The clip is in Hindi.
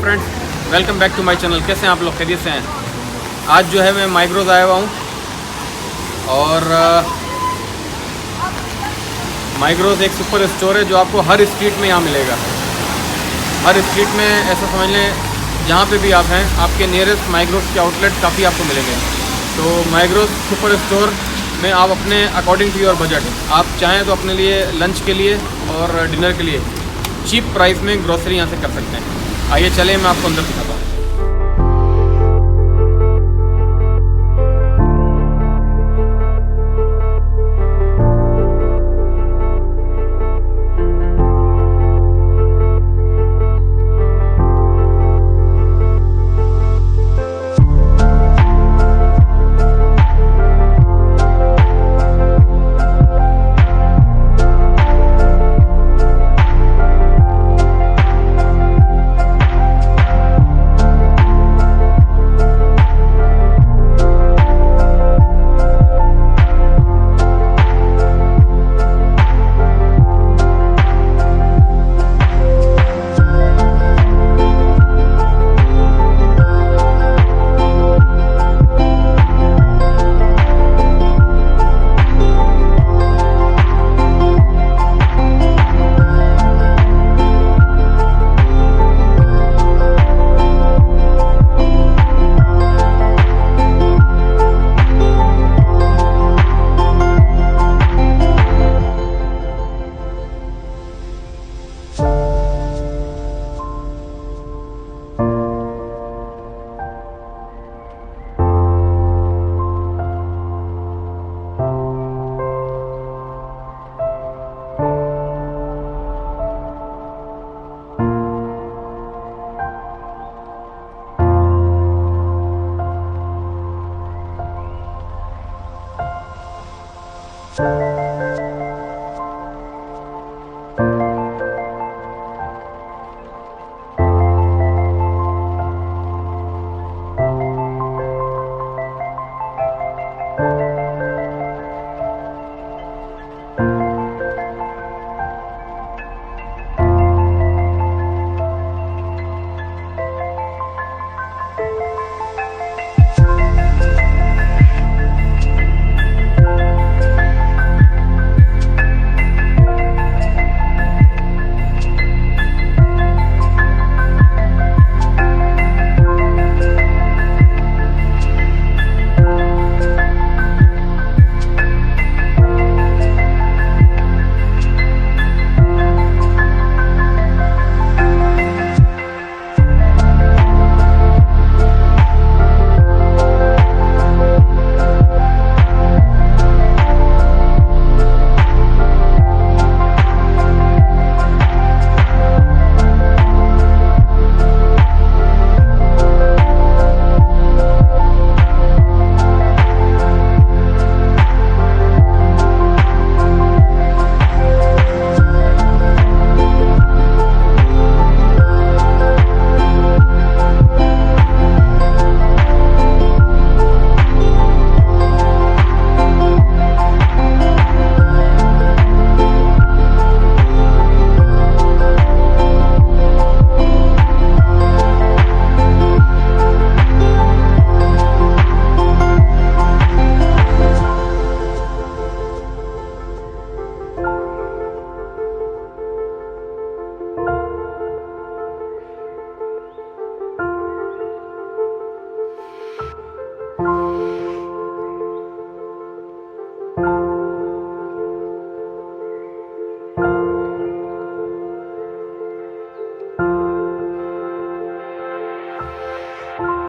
Friends, welcome back to my channel. कैसे हैं आप लोग? खैरियत से हैं? आज जो है मैं माइग्रोज आया हुआ हूँ और माइग्रोज एक सुपर स्टोर है जो आपको हर स्ट्रीट में यहाँ मिलेगा। हर स्ट्रीट में ऐसा समझ लें, जहाँ पे भी आप हैं आपके नियरेस्ट माइग्रोज के आउटलेट काफ़ी आपको मिलेंगे। तो माइग्रोज सुपर स्टोर में आप अपने अकॉर्डिंग टू योर बजट, आप चाहें तो अपने लिए लंच के लिए और डिनर के लिए चीप प्राइस में ग्रोसरी यहाँ से कर सकते हैं। आइए चलें, मैं आपको अंदर दिखाता हूँ।